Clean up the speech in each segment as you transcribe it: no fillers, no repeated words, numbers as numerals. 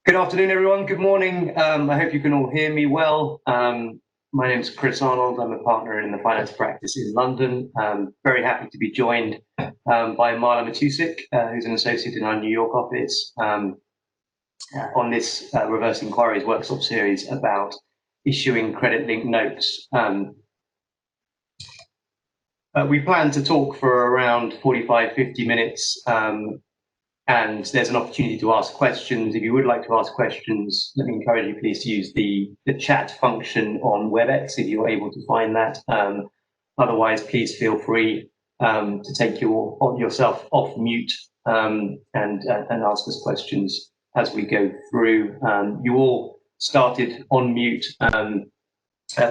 Good afternoon, everyone. Good morning. I hope you can all hear me well. My name is Chris Arnold. I'm a partner in the finance practice in London. Very happy to be joined by Marla Matusik, who's an associate in our New York office, on this reverse inquiries workshop series about issuing credit-linked notes. We plan to talk for around 45-50 minutes. And there's an opportunity to ask questions. If you would like to ask questions, let me encourage you please to use the chat function on WebEx if you're able to find that. Otherwise, please feel free to take yourself off mute and ask us questions as we go through. You all started on mute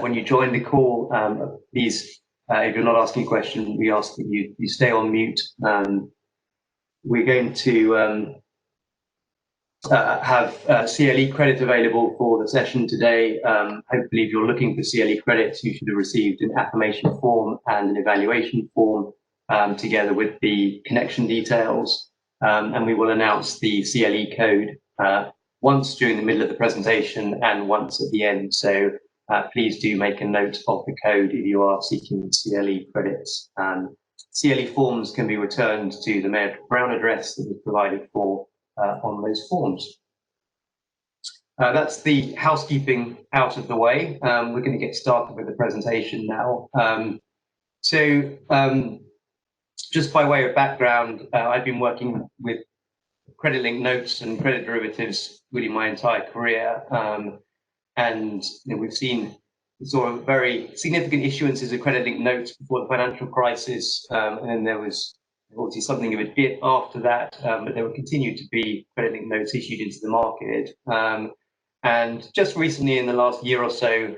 when you joined the call. Please, if you're not asking a question, we ask that you stay on mute. We're going to have CLE credit available for the session today. Hopefully, if you're looking for CLE credits, you should have received an affirmation form and an evaluation form together with the connection details. And we will announce the CLE code once during the middle of the presentation and once at the end. So please do make a note of the code if you are seeking CLE credits. CLE forms can be returned to the Mayor Brown address that was provided for on those forms. That's the housekeeping out of the way. We're going to get started with the presentation now. Just by way of background, I've been working with credit-linked notes and credit derivatives really my entire career. And we saw very significant issuances of credit-linked notes before the financial crisis, and then there was obviously something of a dip after that, but there will continue to be credit-linked notes issued into the market. And just recently, in the last year or so,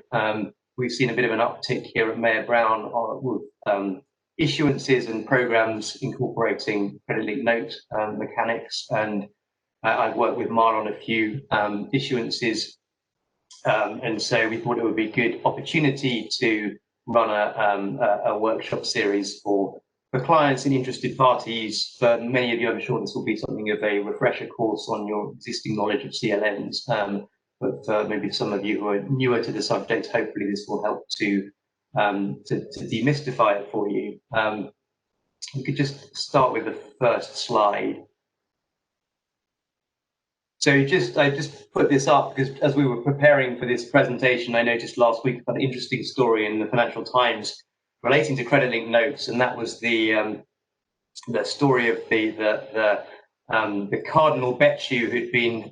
we've seen a bit of an uptick here at Mayor Brown with issuances and programs incorporating credit-linked note mechanics. And I've worked with Marla on a few issuances. And so we thought it would be a good opportunity to run a workshop series for clients and interested parties. For many of you, I'm sure this will be something of a refresher course on your existing knowledge of CLNs. But for maybe some of you who are newer to the subject, hopefully this will help to demystify it for you. We could just start with the first slide. So I just put this up because as we were preparing for this presentation, I noticed last week an interesting story in the Financial Times relating to credit-linked notes, and that was the story of the Cardinal Becciu who'd been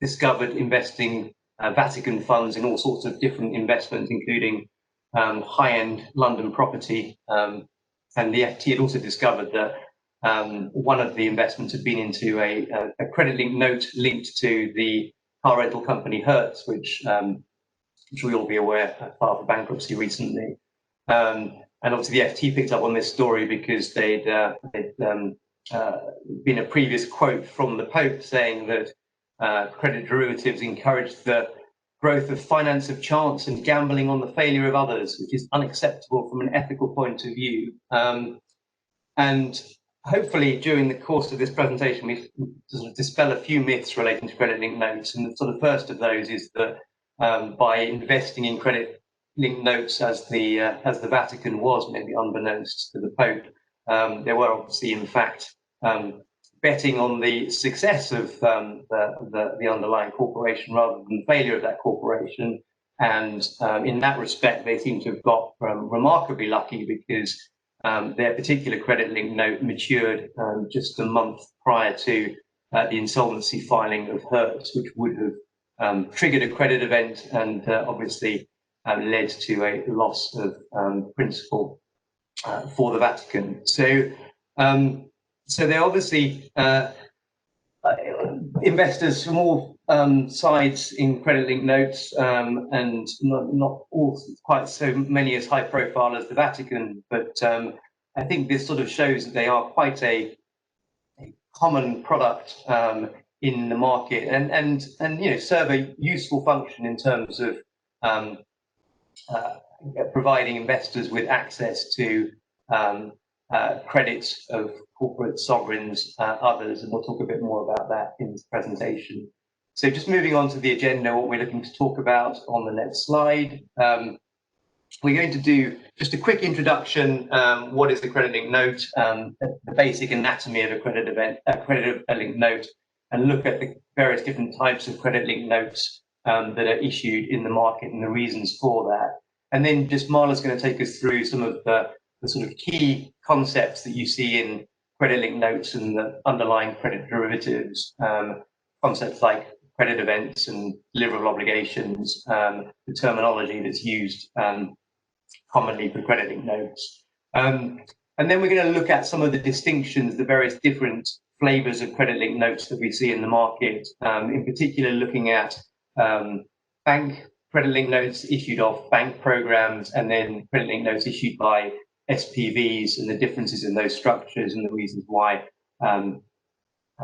discovered investing Vatican funds in all sorts of different investments, including high-end London property, and the FT had also discovered that one of the investments had been into a credit-linked note linked to the car rental company Hertz, which we'll all be aware filed for bankruptcy recently. And obviously the FT picked up on this story because they'd been a previous quote from the Pope saying that credit derivatives encouraged the growth of finance of chance and gambling on the failure of others, which is unacceptable from an ethical point of view. And hopefully, during the course of this presentation, we sort of dispel a few myths relating to credit-linked notes. And the sort of first of those is that by investing in credit-linked notes, as the Vatican was, maybe unbeknownst to the Pope, they were obviously, in fact, betting on the success of the underlying corporation rather than the failure of that corporation. And in that respect, they seem to have got remarkably lucky because their particular credit-linked note matured just a month prior to the insolvency filing of Hertz, which would have triggered a credit event and obviously led to a loss of principal for the Vatican. So, so they're obviously investors from all sides in credit-linked notes, and not all quite so many as high profile as the Vatican, but I think this sort of shows that they are quite a common product in the market, and you know, serve a useful function in terms of providing investors with access to credits of corporate sovereigns, others, and we'll talk a bit more about that in this presentation. So just moving on to the agenda, what we're looking to talk about on the next slide. We're going to do just a quick introduction. What is a credit-linked note? The basic anatomy of a credit-linked note, and look at the various different types of credit-linked notes that are issued in the market and the reasons for that. And then just Marla's going to take us through some of the sort of key concepts that you see in credit-linked notes and the underlying credit derivatives, concepts like credit events and deliverable obligations, the terminology that's used commonly for credit-linked notes. And then we're going to look at some of the distinctions, the various different flavors of credit-linked notes that we see in the market, in particular looking at bank credit-linked notes issued off bank programs, and then credit-linked notes issued by SPVs and the differences in those structures and the reasons why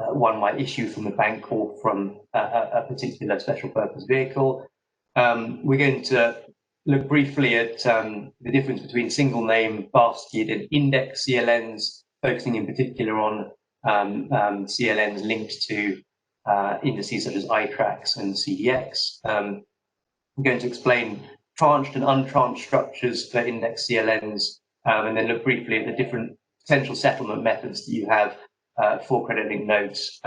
one might issue from a bank or from a particular special purpose vehicle. We're going to look briefly at the difference between single name, basket, and index CLNs, focusing in particular on CLNs linked to indices such as iTrax and CDX. We're going to explain tranched and untranched structures for index CLNs, and then look briefly at the different potential settlement methods that you have for credit-linked notes.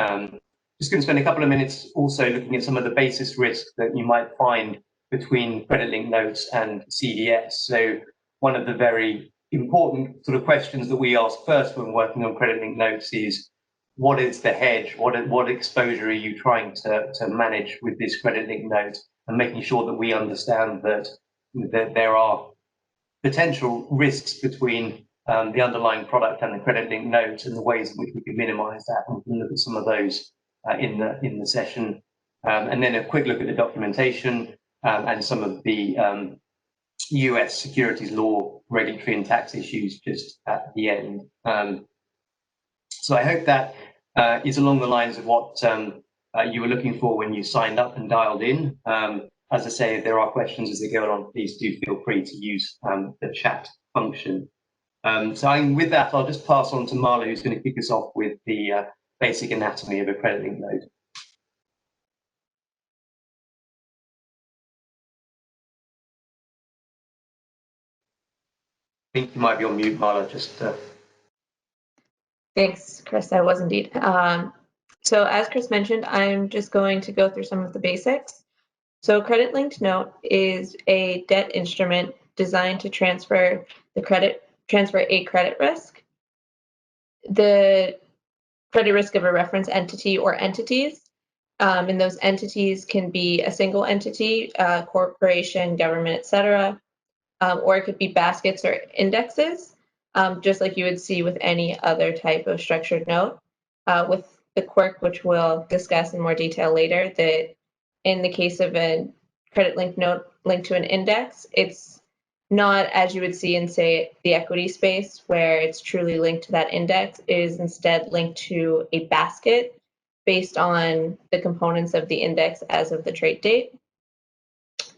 Just going to spend a couple of minutes also looking at some of the basis risk that you might find between credit-linked notes and CDS. So one of the very important sort of questions that we ask first when working on credit-linked notes is, what is the hedge? What exposure are you trying to manage with this credit-linked note? And making sure that we understand that there are potential risks between the underlying product and the credit-linked note, and the ways in which we can minimize that. And we can look at some of those in the session. And then a quick look at the documentation and some of the US securities law, regulatory and tax issues just at the end. So I hope that is along the lines of what you were looking for when you signed up and dialed in. As I say, if there are questions as they go along, please do feel free to use the chat function. So with that, I'll just pass on to Marla, who's going to kick us off with the basic anatomy of a credit-linked note. I think you might be on mute, Marla. Just. Thanks, Chris. I was indeed. So as Chris mentioned, I'm just going to go through some of the basics. So a credit-linked note is a debt instrument designed to transfer a credit risk. The credit risk of a reference entity or entities. And those entities can be a single entity, corporation, government, etc., or it could be baskets or indexes, just like you would see with any other type of structured note. With the quirk, which we'll discuss in more detail later, that in the case of a credit-linked note linked to an index, it's not as you would see in, say, the equity space, where it's truly linked to that index. It is instead linked to a basket based on the components of the index as of the trade date.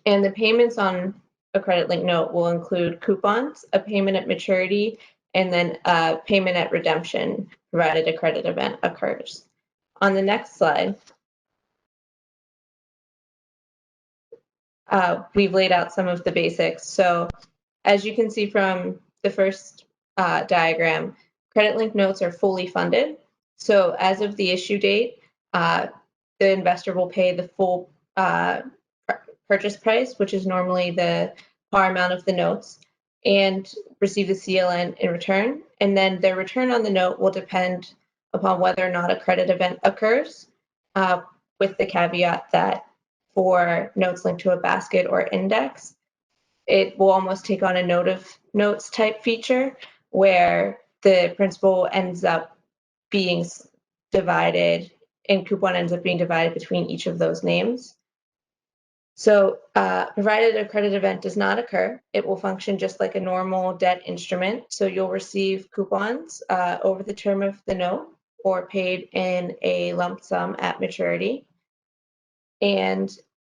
And the payments on a credit-linked note will include coupons, a payment at maturity, and then a payment at redemption, provided a credit event occurs. On the next slide, we've laid out some of the basics. So as you can see from the first diagram, credit-linked notes are fully funded. So as of the issue date, the investor will pay the full purchase price, which is normally the par amount of the notes, and receive the CLN in return. And then their return on the note will depend upon whether or not a credit event occurs, with the caveat that for notes linked to a basket or index, it will almost take on a note of notes type feature, where the principal ends up being divided and coupon ends up being divided between each of those names. So provided a credit event does not occur, it will function just like a normal debt instrument. So you'll receive coupons over the term of the note, or paid in a lump sum at maturity. And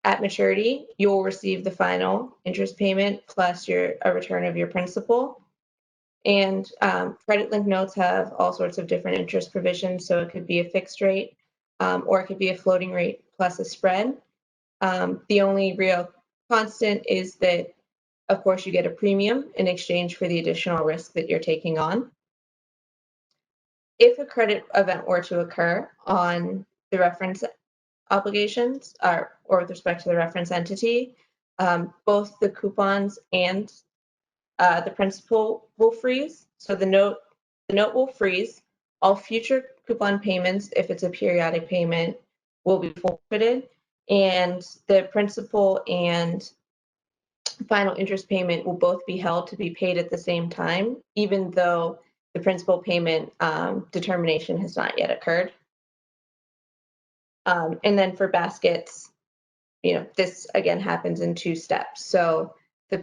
at maturity, you'll receive the final interest payment plus a return of your principal. And credit-linked notes have all sorts of different interest provisions. So it could be a fixed rate, or it could be a floating rate plus a spread. The only real constant is that, of course, you get a premium in exchange for the additional risk that you're taking on. If a credit event were to occur on the reference obligations or with respect to the reference entity, both the coupons and the principal will freeze. So the note will freeze. All future coupon payments, if it's a periodic payment, will be forfeited, and the principal and final interest payment will both be held to be paid at the same time, even though the principal payment determination has not yet occurred. And then for baskets, this again happens in 2 steps. So the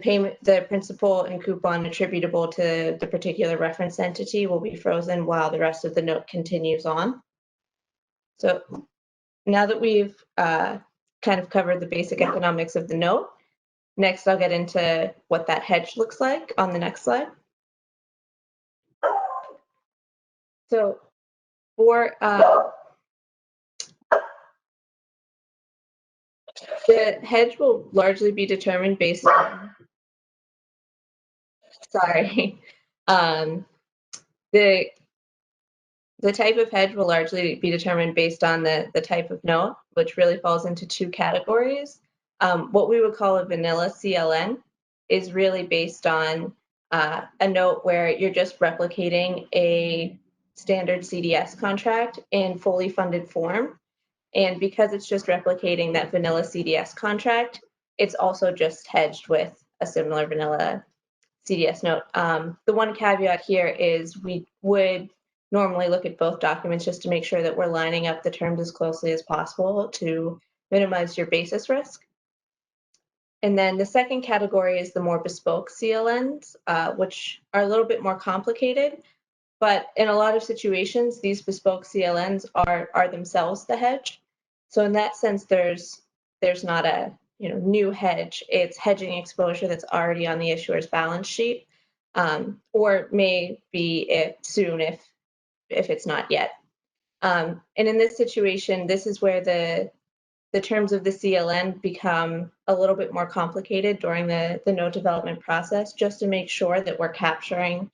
principal and coupon attributable to the particular reference entity will be frozen while the rest of the note continues on. So now that we've kind of covered the basic economics of the note, next I'll get into what that hedge looks like on the next slide. So for the hedge will largely be determined based on, the type of hedge will largely be determined based on the type of note, which really falls into 2 categories. What we would call a vanilla CLN is really based on a note where you're just replicating a standard CDS contract in fully funded form. And because it's just replicating that vanilla CDS contract, it's also just hedged with a similar vanilla CDS note. The one caveat here is we would normally look at both documents just to make sure that we're lining up the terms as closely as possible to minimize your basis risk. And then the second category is the more bespoke CLNs, which are a little bit more complicated. But in a lot of situations, these bespoke CLNs are themselves the hedge. So in that sense, there's not a new hedge. It's hedging exposure that's already on the issuer's balance sheet, or may be soon if it's not yet. And in this situation, this is where the terms of the CLN become a little bit more complicated during the note development process, just to make sure that we're capturing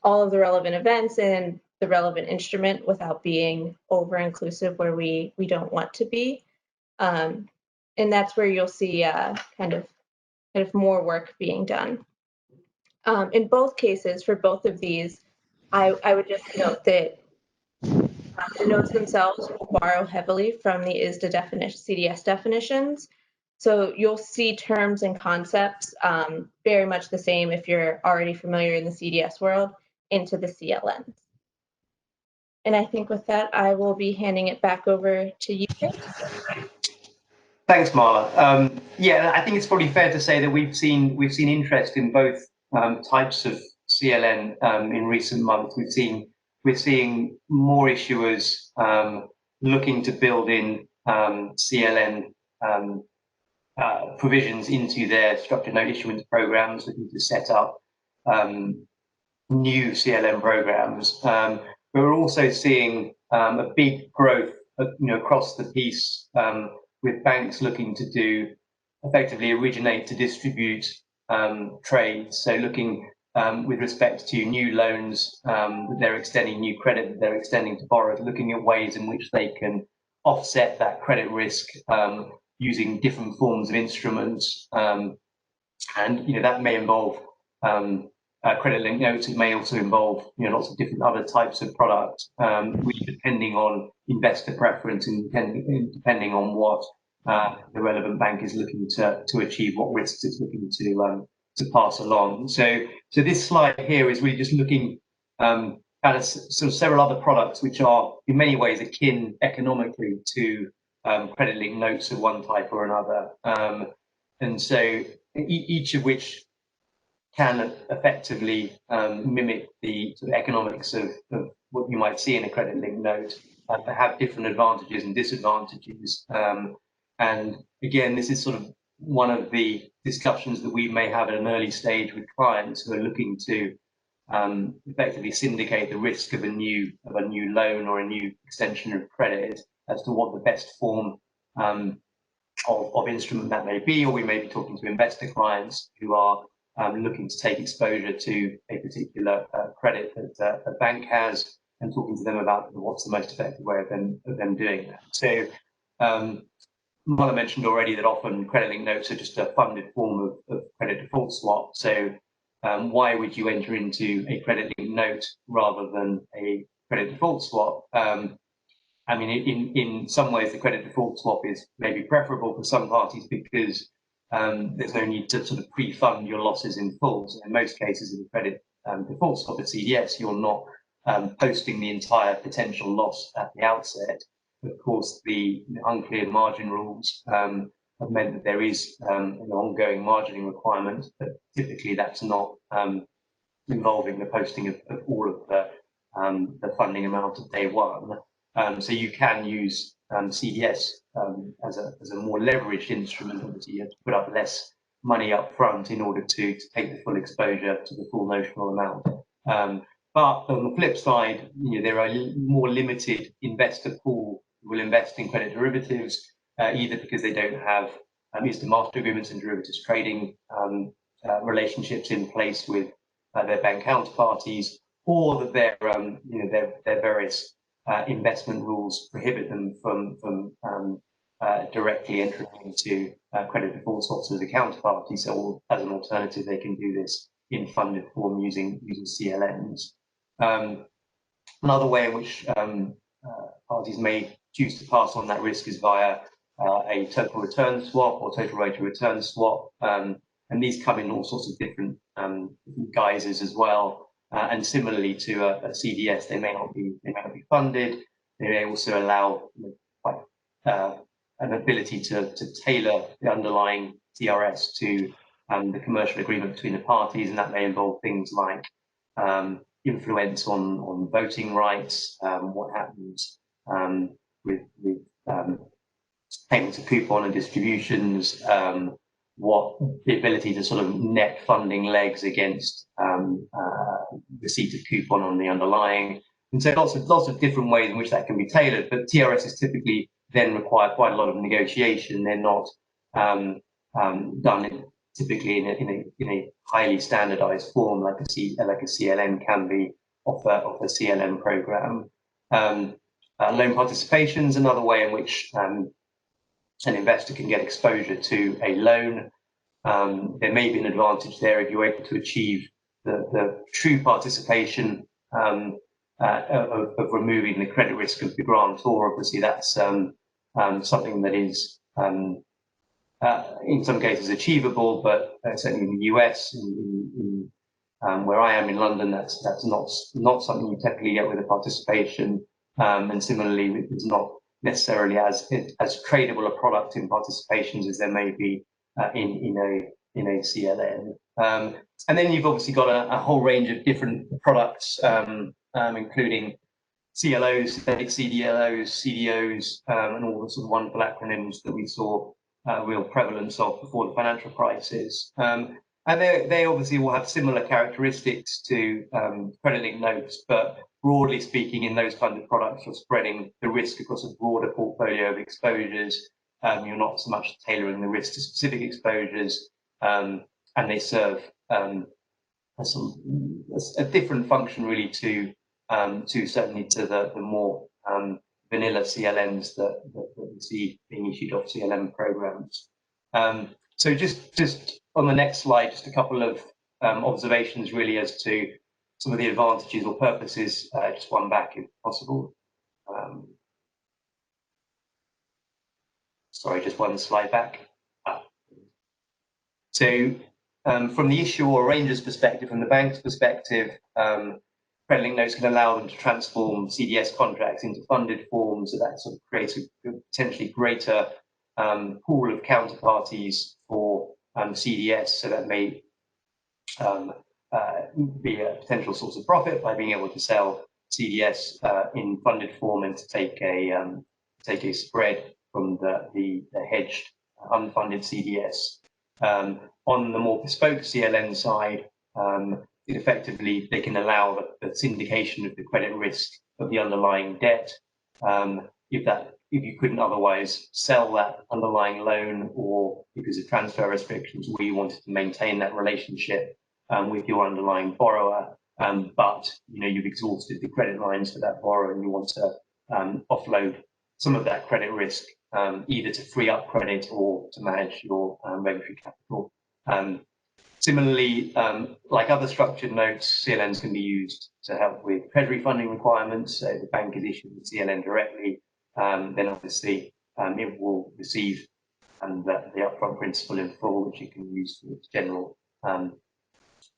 all of the relevant events and the relevant instrument without being over-inclusive where we don't want to be. And that's where you'll see kind of more work being done. In both cases, for both of these, I would just note that the notes themselves will borrow heavily from the ISDA CDS definitions. So you'll see terms and concepts very much the same if you're already familiar in the CDS world into the CLNs. And I think with that, I will be handing it back over to you, James. Thanks, Marla. Yeah, I think it's probably fair to say that we've seen interest in both types of CLN in recent months. We're seeing more issuers looking to build in CLN provisions into their structured note issuance programs, looking to set up new CLN programs. But we're also seeing a big growth, across the piece, with banks looking to do effectively originate to distribute trades. So looking with respect to new loans that they're extending, new credit that they're extending to borrowers, looking at ways in which they can offset that credit risk using different forms of instruments. And that may involve credit-linked notes. It may also involve lots of different other types of products, really depending on investor preference and depending on what the relevant bank is looking to achieve, what risks it's looking to pass along. So this slide here is really just looking at sort of several other products which are in many ways akin economically to credit-linked notes of one type or another, and so each of which can effectively mimic the sort of economics of what you might see in a credit-linked note, but have different advantages and disadvantages. And again, this is sort of one of the discussions that we may have at an early stage with clients who are looking to effectively syndicate the risk of a new loan or a new extension of credit as to what the best form of instrument that may be, or we may be talking to investor clients who are looking to take exposure to a particular credit that a bank has, and talking to them about what's the most effective way of them doing that. So, Mala mentioned already that often credit-linked notes are just a funded form of credit default swap. So, why would you enter into a credit-linked note rather than a credit default swap? I mean, in some ways, the credit default swap is maybe preferable for some parties because there's no need to sort of pre-fund your losses in full. So in most cases, in the credit default swap at CDS, you're not posting the entire potential loss at the outset. Of course, the unclear margin rules have meant that there is an ongoing margining requirement, but typically that's not involving the posting of all of the funding amount of day one. So you can use CDS as a more leveraged instrument. Obviously, you have to put up less money up front in order to take the full exposure to the full notional amount. But on the flip side, there are more limited investor pool who will invest in credit derivatives, either because they don't have instant master agreements and derivatives trading relationships in place with their bank counterparties, or that their various investment rules prohibit them from directly entering into credit default swaps as a counterparty. So, as an alternative, they can do this in funded form using CLNs. Another way in which parties may choose to pass on that risk is via a total return swap or total rate of return swap, and these come in all sorts of different guises as well. And similarly to a CDS, they may not be funded. They may also allow an ability to tailor the underlying TRS to the commercial agreement between the parties, and that may involve things like influence on voting rights, what happens with payments of coupon and distributions, what the ability to sort of net funding legs against receipt of coupon on the underlying. And so lots of different ways in which that can be tailored, but TRS is typically then require quite a lot of negotiation. They're not done typically in a highly standardized form like a CLN can be of a CLN program. Loan participation is another way in which an investor can get exposure to a loan. There may be an advantage there if you're able to achieve the true participation of removing the credit risk of the grantor. Obviously, that's something that is in some cases achievable, but certainly in the US, where I am in London, that's not something you typically get with a participation. And similarly, it's not necessarily as tradable a product in participations as there may be in a CLN. And then you've obviously got a whole range of different products, including CLOs, synthetic CDLOs, CDOs, and all the sort of wonderful acronyms that we saw real prevalence of before the financial crisis. And they obviously will have similar characteristics to credit-linked notes, but broadly speaking, in those kind of products, you're spreading the risk across a broader portfolio of exposures. You're not so much tailoring the risk to specific exposures, and they serve a different function really to certainly to the more vanilla CLNs that we see being issued off CLN programs. So just on the next slide, just a couple of observations really as to some of the advantages or purposes. Just one back if possible. Sorry, just one slide back. So from the issuer or arranger's perspective, from the bank's perspective, credit-linked notes can allow them to transform CDS contracts into funded forms, so that sort of creates a potentially greater pool of counterparties for CDS, so that may be a potential source of profit by being able to sell CDS in funded form and to take a spread from the hedged unfunded CDS. On the more bespoke CLN side, effectively they can allow the syndication of the credit risk of the underlying debt. If you couldn't otherwise sell that underlying loan, or because of transfer restrictions where you wanted to maintain that relationship with your underlying borrower, but you've exhausted the credit lines for that borrower and you want to offload some of that credit risk, either to free up credit or to manage your regulatory capital. Similarly, like other structured notes, CLNs can be used to help with treasury funding requirements. So if the bank is issuing the CLN directly, then obviously it will receive the upfront principal in full, which you can use for its general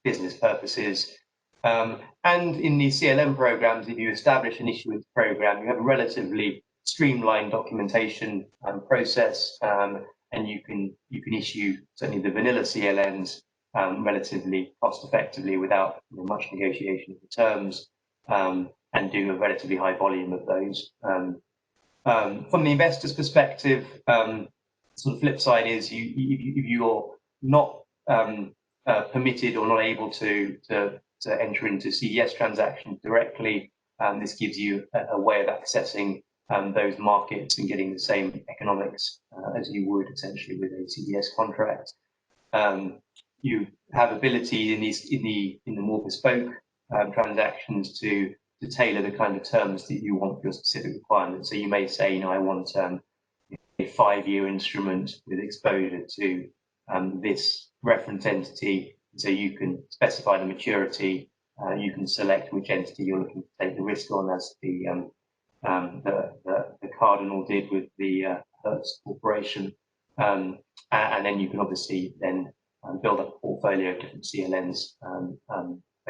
business purposes. And in the CLN programs, if you establish an issuance program, you have a relatively streamlined documentation process, and you can issue certainly the vanilla CLNs relatively cost effectively without much negotiation of the terms, and do a relatively high volume of those. From the investor's perspective, sort of flip side is if you're not permitted or not able to enter into CDS transactions directly, this gives you a way of accessing those markets and getting the same economics as you would essentially with a CDS contract. You have ability in the more bespoke transactions to tailor the kind of terms that you want for your specific requirements. So you may say, I want a 5-year instrument with exposure to this reference entity. So you can specify the maturity. You can select which entity you're looking to take the risk on, as the Cardinal did with the Hertz Corporation. And then you can obviously then build up a portfolio of different CLNs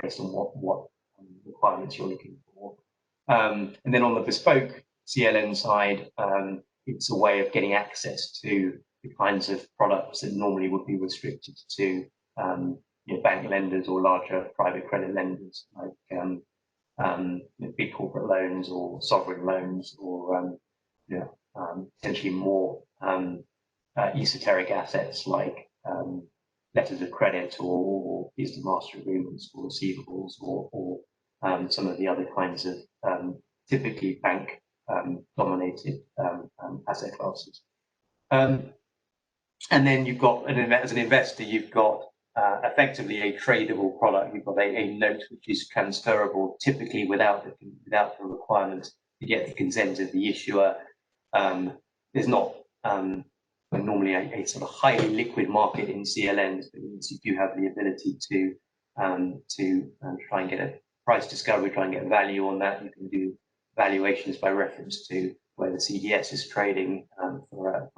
based on what requirements you're looking for. And then on the bespoke CLN side, it's a way of getting access to the kinds of products that normally would be restricted to bank lenders or larger private credit lenders, like big corporate loans or sovereign loans, or potentially more esoteric assets like letters of credit or Visa Master agreements or receivables, or some of the other kinds of typically bank dominated asset classes. And then you've got, as an investor, you've got effectively a tradable product. You've got a note which is transferable, typically without the requirement to get the consent of the issuer. There's not normally a sort of highly liquid market in CLNs, but you do have the ability to try and get a price discovery, try and get value on that. You can do valuations by reference to where the CDS is trading for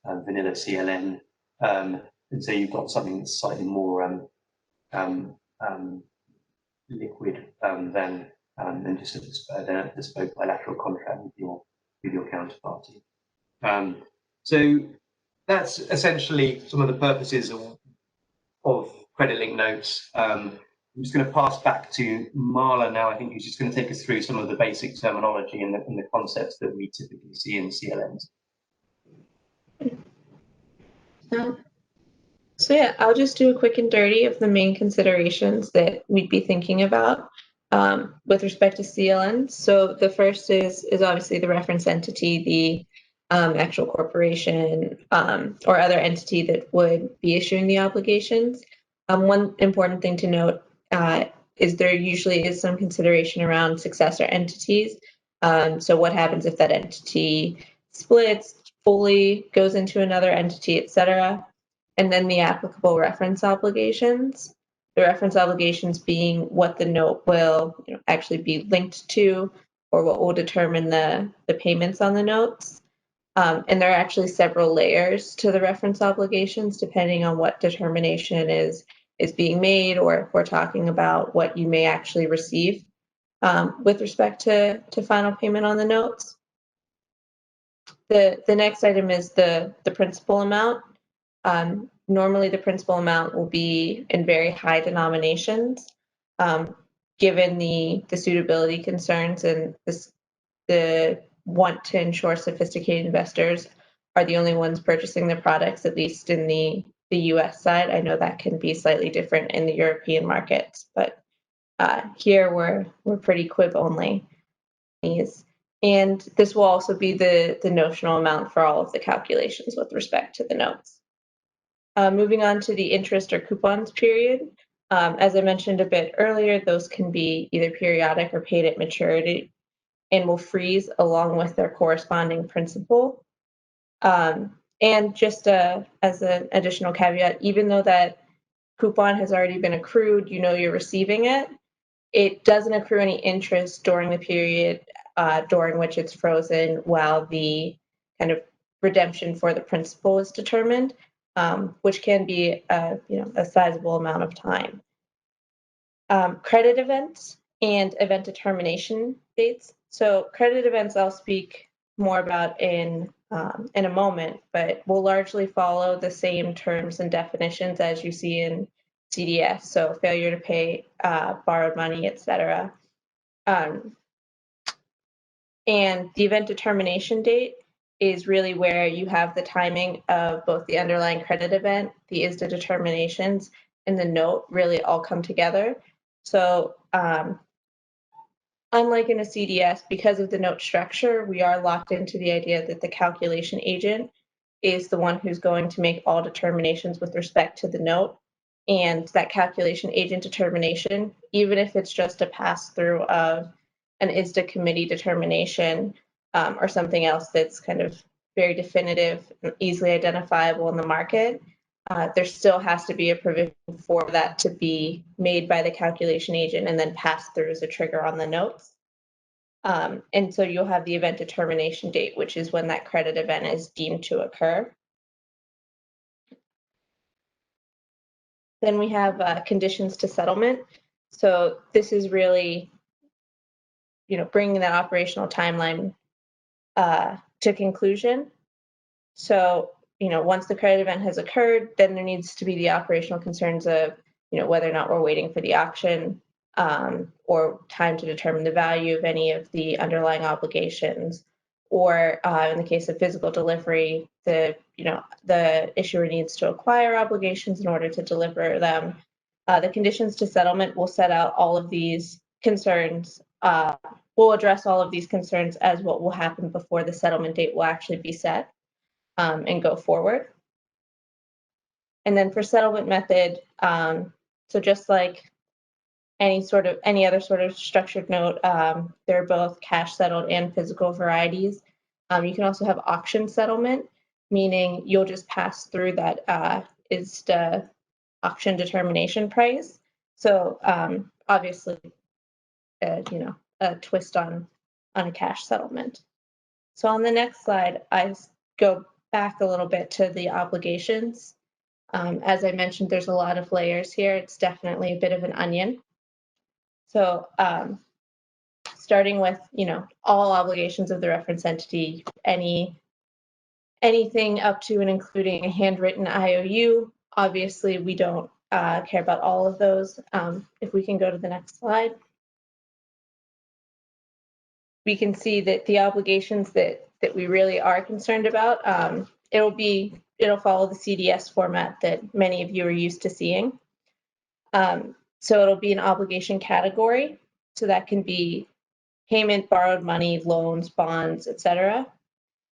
a vanilla CLN, and so you've got something that's slightly more liquid than just a bespoke bilateral contract with your counterparty. So that's essentially some of the purposes of credit-linked notes. I'm just going to pass back to Marla now. I think he's just going to take us through some of the basic terminology and the concepts that we typically see in CLNs. So yeah, I'll just do a quick and dirty of the main considerations that we'd be thinking about with respect to CLNs. So the first is obviously the reference entity, the actual corporation or other entity that would be issuing the obligations. One important thing to note is there usually is some consideration around successor entities. So what happens if that entity splits, fully goes into another entity, etc. And then the applicable reference obligations. The reference obligations being what the note will actually be linked to, or what will determine the payments on the notes. And there are actually several layers to the reference obligations, depending on what determination is being made, or if we're talking about what you may actually receive with respect to final payment on the notes. The next item is the principal amount. Normally, the principal amount will be in very high denominations, given the suitability concerns and the want to ensure sophisticated investors are the only ones purchasing the products, at least in the the US side. I know that can be slightly different in the European markets, but here we're pretty QUIB only. And this will also be the notional amount for all of the calculations with respect to the notes. Moving on to the interest or coupons period. As I mentioned a bit earlier, those can be either periodic or paid at maturity and will freeze along with their corresponding principal. And just as an additional caveat, even though that coupon has already been accrued, you know you're receiving it, it doesn't accrue any interest during the period during which it's frozen while the kind of redemption for the principal is determined, which can be a sizable amount of time. Credit events and event determination dates. So credit events I'll speak more about in a moment, but will largely follow the same terms and definitions as you see in CDS. So failure to pay, borrowed money, etc. And the event determination date is really where you have the timing of both the underlying credit event, the ISDA determinations, and the note really all come together. So unlike in a CDS, because of the note structure, we are locked into the idea that the calculation agent is the one who's going to make all determinations with respect to the note. And that calculation agent determination, even if it's just a pass through of an ISDA committee determination or something else that's kind of very definitive and easily identifiable in the market, there still has to be a provision for that to be made by the calculation agent and then passed through as a trigger on the notes. And so you'll have the event determination date, which is when that credit event is deemed to occur. Then we have conditions to settlement. So this is really, bringing that operational timeline to conclusion. So, once the credit event has occurred, then there needs to be the operational concerns of, whether or not we're waiting for the auction or time to determine the value of any of the underlying obligations. Or in the case of physical delivery, the issuer needs to acquire obligations in order to deliver them. The conditions to settlement will set out all of these concerns. We'll address all of these concerns as what will happen before the settlement date will actually be set and go forward. And then for settlement method, so just like any other sort of structured note, they're both cash settled and physical varieties. You can also have auction settlement, meaning you'll just pass through that is the auction determination price. So obviously, a twist on a cash settlement. So on the next slide, I go back a little bit to the obligations. As I mentioned, there's a lot of layers here. It's definitely a bit of an onion. So starting with, all obligations of the reference entity, anything up to and including a handwritten IOU. Obviously, we don't care about all of those. If we can go to the next slide. We can see that the obligations that we really are concerned about, it'll follow the CDS format that many of you are used to seeing. So it'll be an obligation category. So that can be payment, borrowed money, loans, bonds, etc.,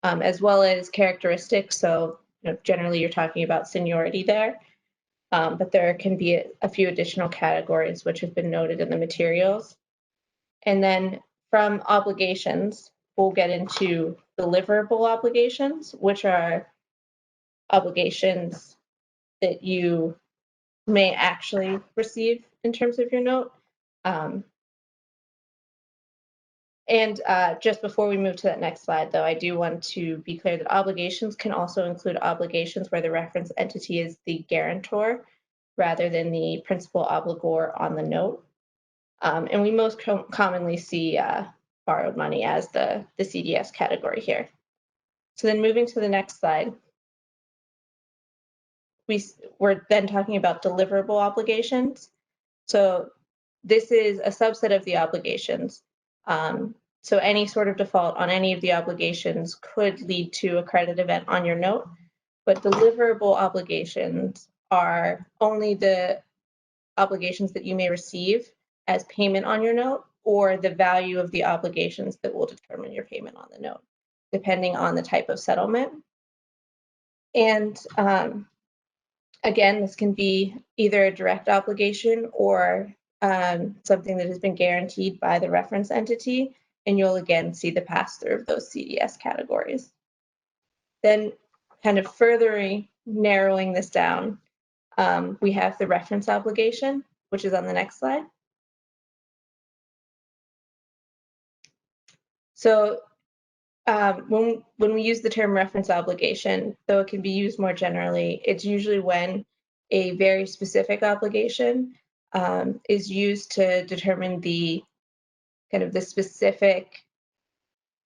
as well as characteristics. So generally you're talking about seniority there, but there can be a few additional categories which have been noted in the materials. And then from obligations, we'll get into deliverable obligations, which are obligations that you may actually receive in terms of your note. And just before we move to that next slide, though, I do want to be clear that obligations can also include obligations where the reference entity is the guarantor rather than the principal obligor on the note. And we most commonly see borrowed money as the CDS category here. So then moving to the next slide, we're then talking about deliverable obligations. So this is a subset of the obligations. So any sort of default on any of the obligations could lead to a credit event on your note. but deliverable obligations are only the obligations that you may receive as payment on your note, or the value of the obligations that will determine your payment on the note, depending on the type of settlement. And again, this can be either a direct obligation or something that has been guaranteed by the reference entity, and you'll again see the pass-through of those CDS categories. Then kind of further narrowing this down, we have the reference obligation, which is on the next slide. So when we use the term reference obligation, though it can be used more generally, it's usually when a very specific obligation is used to determine the kind of the specific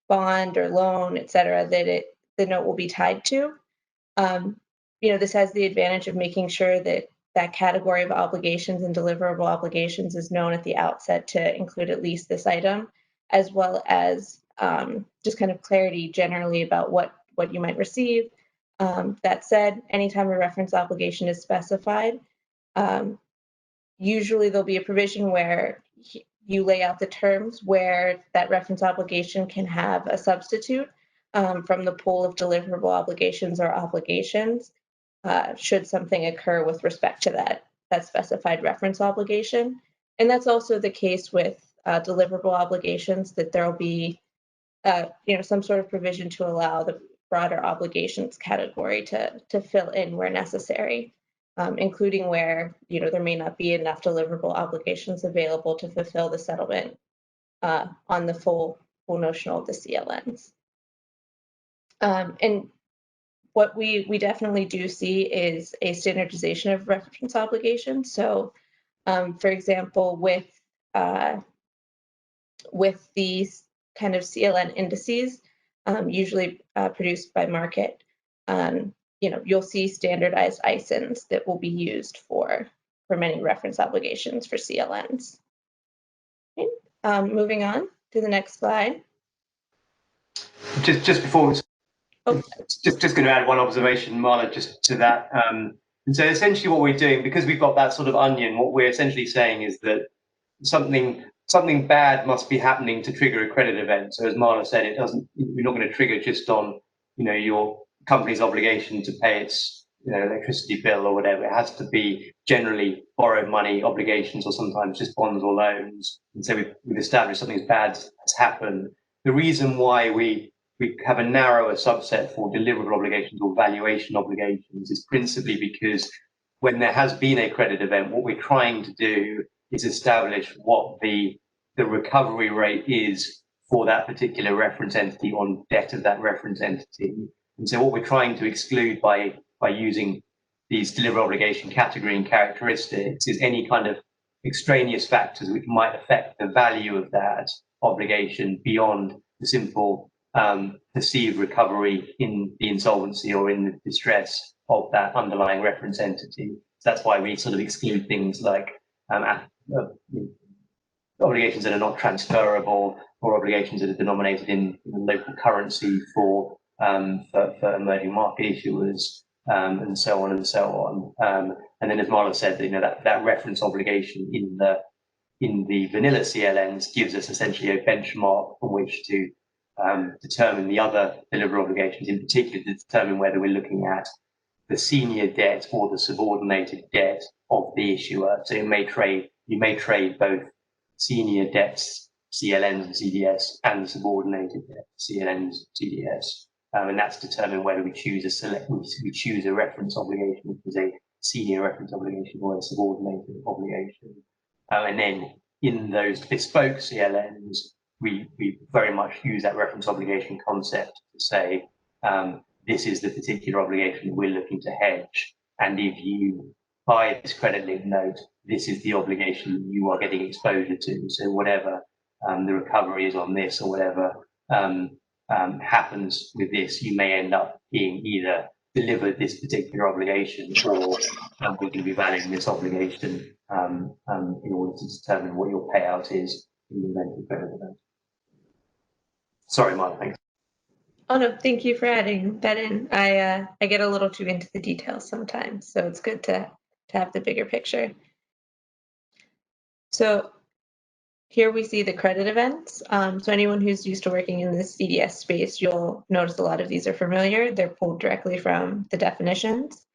bond or loan, et cetera, that the note will be tied to. This has the advantage of making sure that that category of obligations and deliverable obligations is known at the outset to include at least this item, as well as just kind of clarity generally about what you might receive. That said, anytime a reference obligation is specified, usually there'll be a provision where you lay out the terms where that reference obligation can have a substitute from the pool of deliverable obligations or obligations should something occur with respect to that specified reference obligation. And that's also the case with deliverable obligations, that there will be some sort of provision to allow the broader obligations category to fill in where necessary, including where there may not be enough deliverable obligations available to fulfill the settlement on the full notional of the CLNs. And what we definitely do see is a standardization of reference obligations. So, for example, with these kind of CLN indices, usually produced by market, you'll see standardized ISINs that will be used for many reference obligations for CLNs. Okay. Moving on to the next slide. Just before, just going to add one observation, Marla, just to that. And so essentially what we're doing, because we've got that sort of onion, what we're essentially saying is that something bad must be happening to trigger a credit event. So as Marla said, we're not going to trigger just on, your company's obligation to pay its, electricity bill or whatever. It has to be generally borrowed money obligations, or sometimes just bonds or loans. And so we've established something bad has happened. The reason why we have a narrower subset for deliverable obligations or valuation obligations is principally because when there has been a credit event, what we're trying to do is establish what the recovery rate is for that particular reference entity on debt of that reference entity. And so what we're trying to exclude by using these deliverable obligation category and characteristics is any kind of extraneous factors which might affect the value of that obligation beyond the simple perceived recovery in the insolvency or in the distress of that underlying reference entity. So that's why we sort of exclude things like obligations that are not transferable, or obligations that are denominated in local currency for emerging market issuers, and so on and so on. And then, as Marla said, that reference obligation in the vanilla CLNs gives us essentially a benchmark from which to determine the other deliverable obligations, in particular to determine whether we're looking at the senior debt or the subordinated debt of the issuer. So you may trade both senior debts, CLNs and CDS, and the subordinated debt, CLNs, CDS. And that's determined whether we choose a reference obligation, which is a senior reference obligation, or a subordinated obligation. And then in those bespoke CLNs, we very much use that reference obligation concept to say, this is the particular obligation we're looking to hedge. And if you buy this credit-linked note, this is the obligation you are getting exposure to. So whatever the recovery is on this, or whatever happens with this, you may end up being either delivered this particular obligation, or we're going to be valuing this obligation in order to determine what your payout is in the event of credit event. Sorry, Mark, thanks. Oh no, thank you for adding that in. I get a little too into the details sometimes, so it's good to have the bigger picture. So here we see the credit events. So anyone who's used to working in the CDS space, you'll notice a lot of these are familiar. They're pulled directly from the definitions.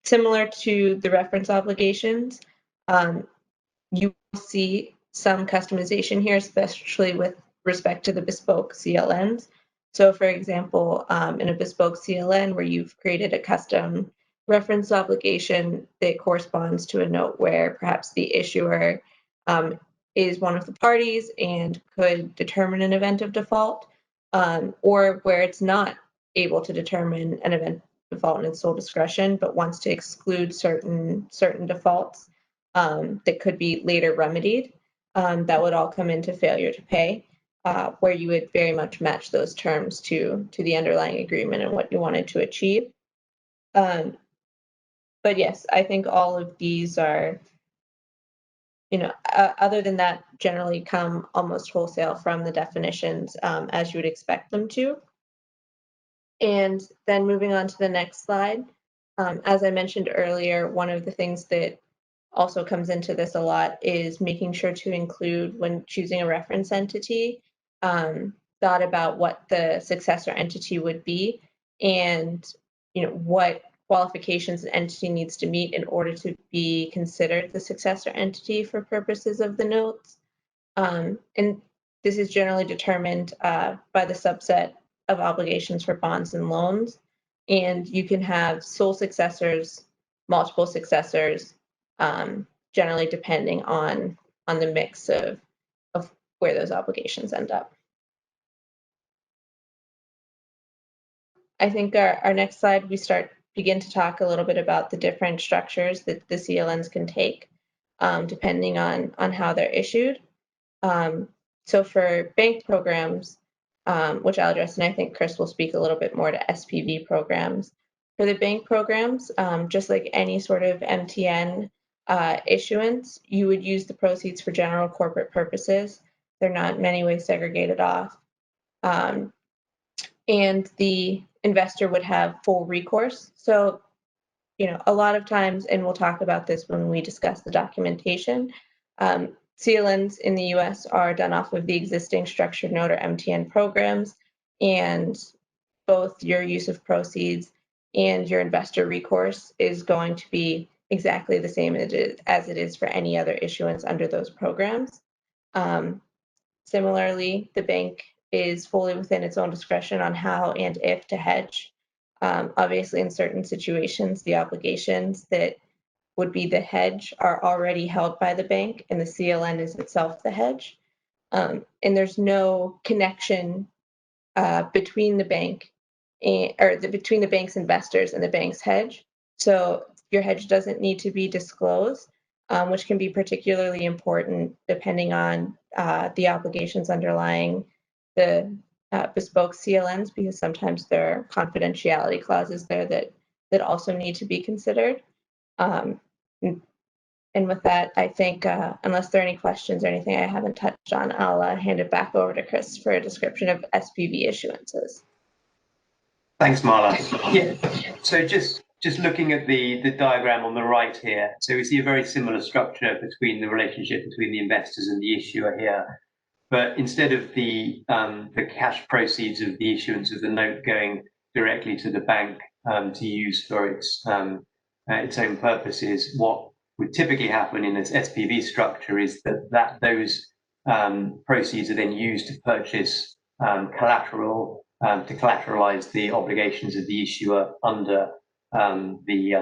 Similar to the reference obligations, you will see some customization here, especially with respect to the bespoke CLNs. So for example, in a bespoke CLN where you've created a custom reference obligation that corresponds to a note where perhaps the issuer is one of the parties and could determine an event of default, or where it's not able to determine an event of default in its sole discretion, but wants to exclude certain defaults that could be later remedied. That would all come into failure to pay, where you would very much match those terms to the underlying agreement and what you wanted to achieve. But yes, I think all of these are, other than that, generally come almost wholesale from the definitions, as you would expect them to. And then moving on to the next slide, as I mentioned earlier, one of the things that also comes into this a lot is making sure to include, when choosing a reference entity, thought about what the successor entity would be and what qualifications an entity needs to meet in order to be considered the successor entity for purposes of the notes. And this is generally determined by the subset of obligations for bonds and loans. And you can have sole successors, multiple successors, generally depending on the mix of where those obligations end up. I think our next slide, we begin to talk a little bit about the different structures that the CLNs can take, depending on how they're issued. So for bank programs, which I'll address, and I think Chris will speak a little bit more to SPV programs. For the bank programs, just like any sort of MTN issuance, you would use the proceeds for general corporate purposes. They're not in any way segregated off. And the investor would have full recourse. So, a lot of times, and we'll talk about this when we discuss the documentation, CLNs in the US are done off of the existing structured note or MTN programs, and both your use of proceeds and your investor recourse is going to be exactly the same as it is for any other issuance under those programs. Similarly, the bank is fully within its own discretion on how and if to hedge. Obviously, in certain situations, the obligations that would be the hedge are already held by the bank, and the CLN is itself the hedge. And there's no connection between the bank between the bank's investors and the bank's hedge. So your hedge doesn't need to be disclosed, which can be particularly important depending on the obligations underlying the bespoke CLNs, because sometimes there are confidentiality clauses there that also need to be considered. And with that, I think, unless there are any questions or anything I haven't touched on, I'll hand it back over to Chris for a description of SPV issuances. Thanks, Marla. Yeah. So just looking at the diagram on the right here, so we see a very similar structure between the relationship between the investors and the issuer here. But instead of the cash proceeds of the issuance of the note going directly to the bank to use for its own purposes, what would typically happen in this SPV structure is that those proceeds are then used to purchase collateral to collateralize the obligations of the issuer under the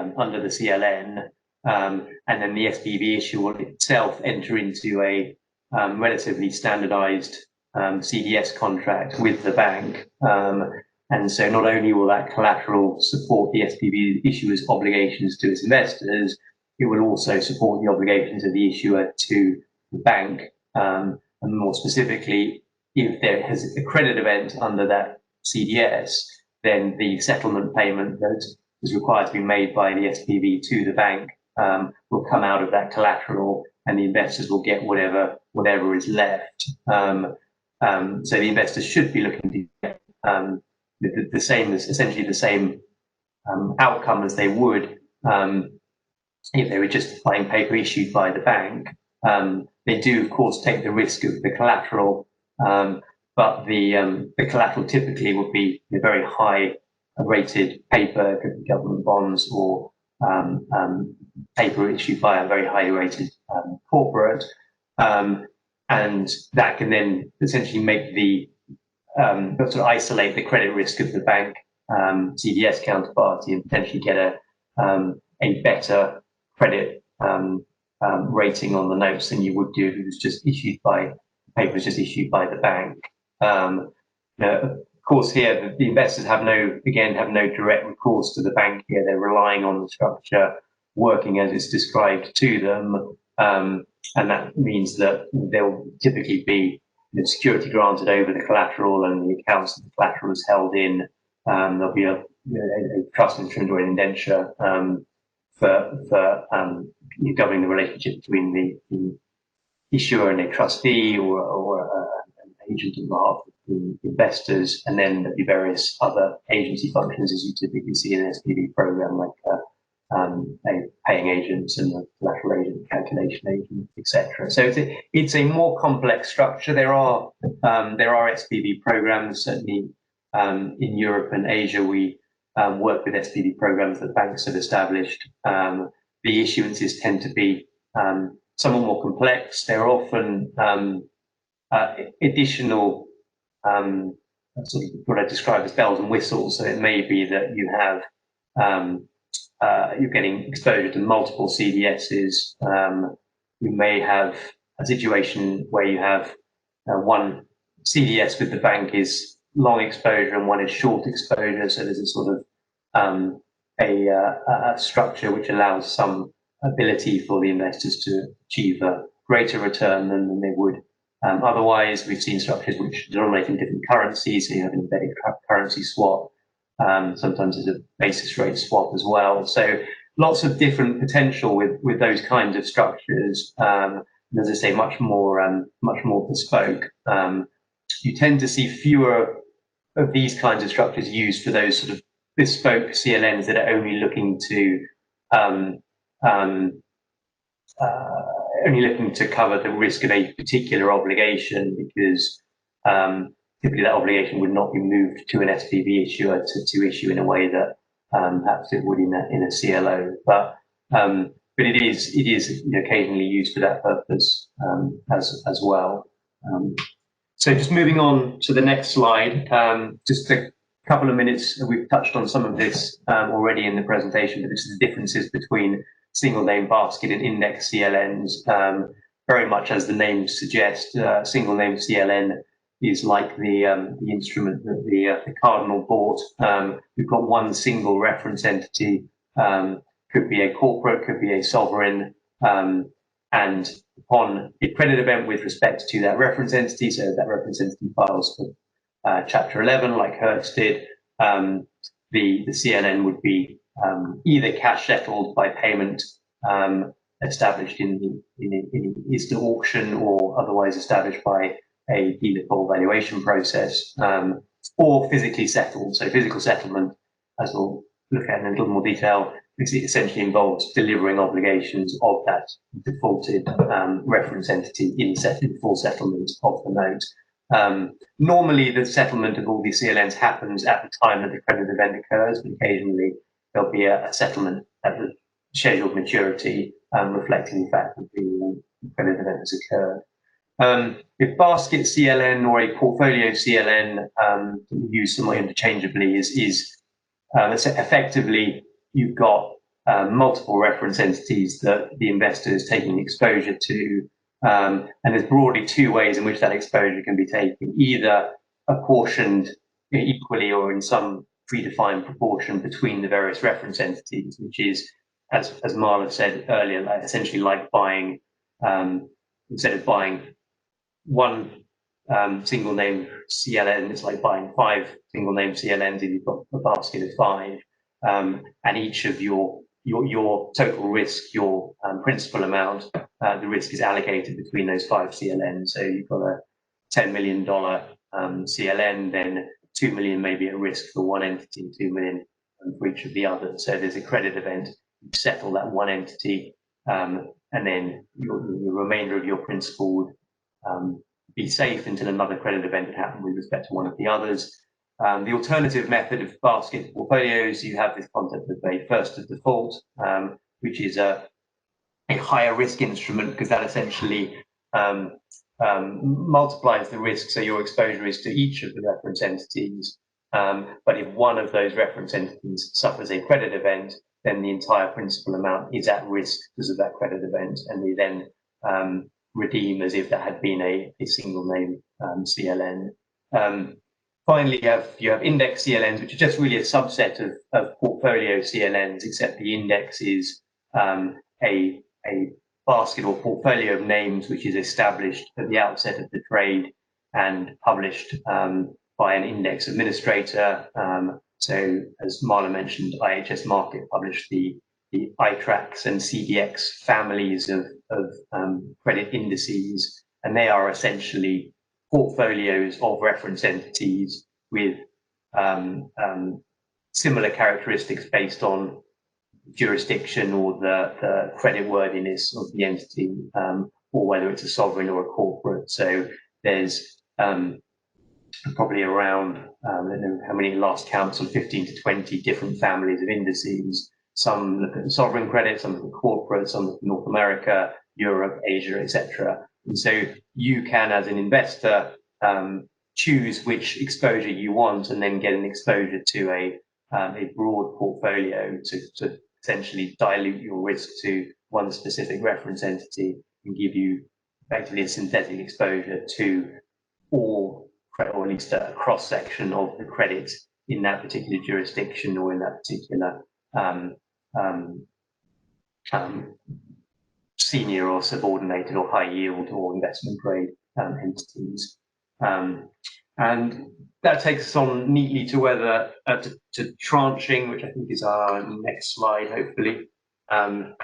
CLN, and then the SPV issuer will itself enter into a relatively standardized CDS contract with the bank. And so not only will that collateral support the SPV issuer's obligations to its investors, it will also support the obligations of the issuer to the bank. And more specifically, if there is a credit event under that CDS, then the settlement payment that is required to be made by the SPV to the bank will come out of that collateral, and the investors will get whatever is left. So the investors should be looking to get the same, essentially the same outcome as they would if they were just buying paper issued by the bank. They do, of course, take the risk of the collateral, but the collateral typically would be a very high rated paper, could be government bonds or paper issued by a very highly rated corporate, and that can then essentially make the sort of isolate the credit risk of the bank CDS counterparty and potentially get a better credit rating on the notes than you would do if it was just issued by paper was just issued by the bank. Of course, here the investors have no direct recourse to the bank. Here they're relying on the structure working as it's described to them, and that means that there'll typically be security granted over the collateral and the accounts that the collateral is held in. There'll be a trust instrument or an indenture for governing the relationship between the issuer and a trustee or an agent on behalf of the investors, and then there'll be various other agency functions as you typically see in an SPV program, like a paying agents and a collateral agent, calculation agent, etc. So it's a more complex structure. There are SPV programs, certainly in Europe and Asia. We work with SPV programs that banks have established. The issuances tend to be somewhat more complex. There are often additional sort of what I describe as bells and whistles. So it may be that you have you're getting exposure to multiple CDSs. You may have a situation where you have one CDS with the bank is long exposure and one is short exposure. So there's a sort of a structure which allows some ability for the investors to achieve a greater return than they would otherwise. We've seen structures which denominate in different currencies, so you have an embedded currency swap. Sometimes there's a basis rate swap as well. So lots of different potential with those kinds of structures. And as I say, much more bespoke. You tend to see fewer of these kinds of structures used for those sort of bespoke CLNs that are only looking to cover the risk of a particular obligation, because typically that obligation would not be moved to an SPV issuer to issue in a way that perhaps it would in a CLO. But it is occasionally used for that purpose as well. So just moving on to the next slide, just a couple of minutes. We've touched on some of this already in the presentation, but this is the differences between single name basket and index CLNs. Very much as the name suggests, single name CLN is like the instrument that the Cardinal bought. We've got one single reference entity, could be a corporate, could be a sovereign, and upon a credit event with respect to that reference entity, so that reference entity files for Chapter 11, like Hertz did, the CLN would be either cash settled by payment established in ISDA auction, or otherwise established by a dealer valuation process, or physically settled. So physical settlement, as we'll look at in a little more detail, it essentially involves delivering obligations of that defaulted reference entity in full settlement of the note. Normally, the settlement of all these CLNs happens at the time that the credit event occurs, but occasionally there'll be a settlement at the scheduled maturity, reflecting the fact that the credit event has occurred. A basket CLN or a portfolio CLN, used somewhat interchangeably, is effectively you've got multiple reference entities that the investor is taking exposure to, and there's broadly two ways in which that exposure can be taken: either apportioned equally or in some predefined proportion between the various reference entities, which is, as Marla said earlier, essentially like buying, instead of buying one single name CLN, it's like buying 5 single name CLNs if you've got a basket of 5, and each of your total risk, your principal amount, the risk is allocated between those 5 CLNs. So you've got a $10 million CLN, then 2 million may be at risk for one entity, 2 million for each of the others. So there's a credit event, you settle that one entity, and then the remainder of your principal would be safe until another credit event had happened with respect to one of the others. The alternative method of basket portfolios, you have this concept of a first of default, which is a higher risk instrument, because that essentially multiplies the risk, so your exposure is to each of the reference entities. But if one of those reference entities suffers a credit event, then the entire principal amount is at risk because of that credit event, and they then redeem as if that had been a single name CLN. Finally, you have index CLNs, which are just really a subset of portfolio CLNs, except the index is a basket or portfolio of names which is established at the outset of the trade and published by an index administrator. So, as Marla mentioned, IHS Markit published the iTrax and CDX families of credit indices, and they are essentially portfolios of reference entities with similar characteristics based on jurisdiction or the credit worthiness of the entity, or whether it's a sovereign or a corporate. So there's probably around, I don't know how many last counts, on 15 to 20 different families of indices. Some look at sovereign credit, some look at corporate, some look at North America, Europe, Asia, etc. And so you can, as an investor, choose which exposure you want, and then get an exposure to a broad portfolio to essentially dilute your risk to one specific reference entity and give you effectively a synthetic exposure to all, or at least a cross section of the credit in that particular jurisdiction or in that particular senior or subordinated or high yield or investment grade entities. And that takes us on neatly to whether to tranching, which I think is our next slide, hopefully. And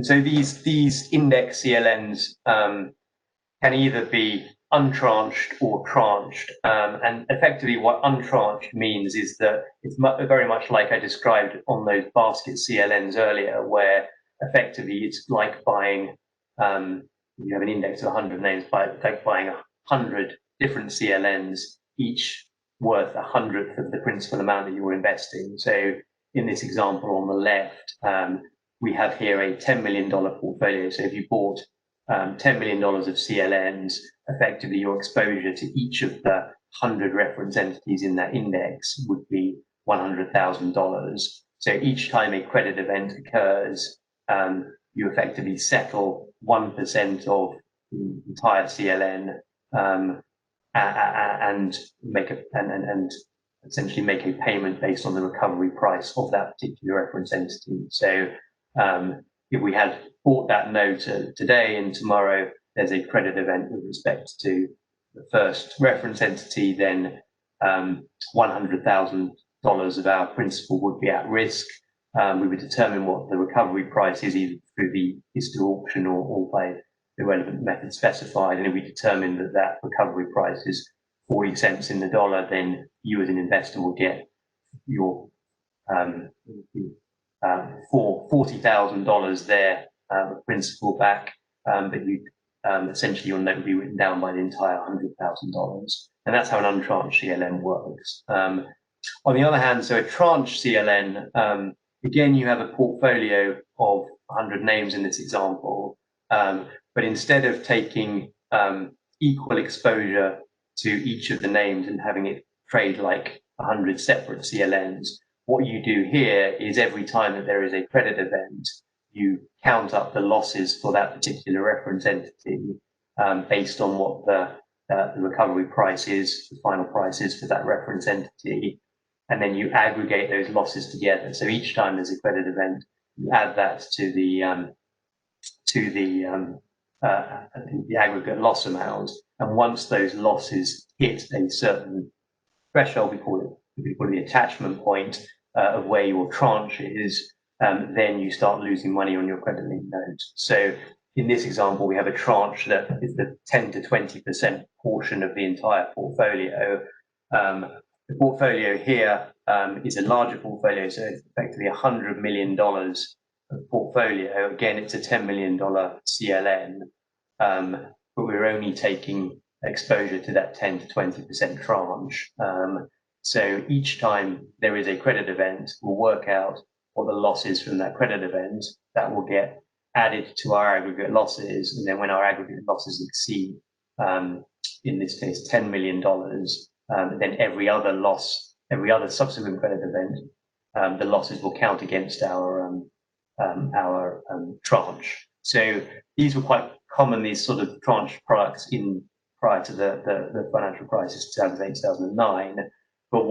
so these index CLNs can either be untranched or tranched. And effectively what untranched means is that it's very much like I described on those basket CLNs earlier, where effectively it's like buying, you have an index of 100 names, like buying 100 different CLNs, each worth 100th of the principal amount that you're investing. So in this example on the left, we have here a $10 million portfolio. So if you bought $10 million of CLNs, effectively your exposure to each of the 100 reference entities in that index would be $100,000. So each time a credit event occurs, you effectively settle 1% of the entire CLN and essentially make a payment based on the recovery price of that particular reference entity. So if we had bought that note today and tomorrow there's a credit event with respect to the first reference entity, then $100,000 of our principal would be at risk. We would determine what the recovery price is, either through the ISDA auction or by the relevant method specified. And if we determine that that recovery price is 40 cents in the dollar, then you as an investor will get your for $40,000 there principal back, but you essentially your note will be written down by the entire $100,000, and that's how an untranched CLN works. On the other hand, so a tranched CLN, again, you have a portfolio of 100 names in this example, but instead of taking equal exposure to each of the names and having it trade like 100 separate CLNs, what you do here is every time that there is a credit event, you count up the losses for that particular reference entity based on what the recovery price is, the final price is for that reference entity, and then you aggregate those losses together. So each time there's a credit event, you add that to the aggregate loss amount, and once those losses hit a certain threshold, we call it the attachment point of where your tranche is, then you start losing money on your credit link note. So in this example, we have a tranche that is the 10 to 20% portion of the entire portfolio. The portfolio here is a larger portfolio, so it's effectively $100 million of portfolio. Again, it's a $10 million CLN, but we're only taking exposure to that 10 to 20% tranche. So each time there is a credit event, we'll work out what the loss is from that credit event. That will get added to our aggregate losses, and then when our aggregate losses exceed, in this case, $10 million, then every other subsequent credit event, the losses will count against our tranche. So these were quite common, these sort of tranche products prior to the financial crisis, 2008, 2009. But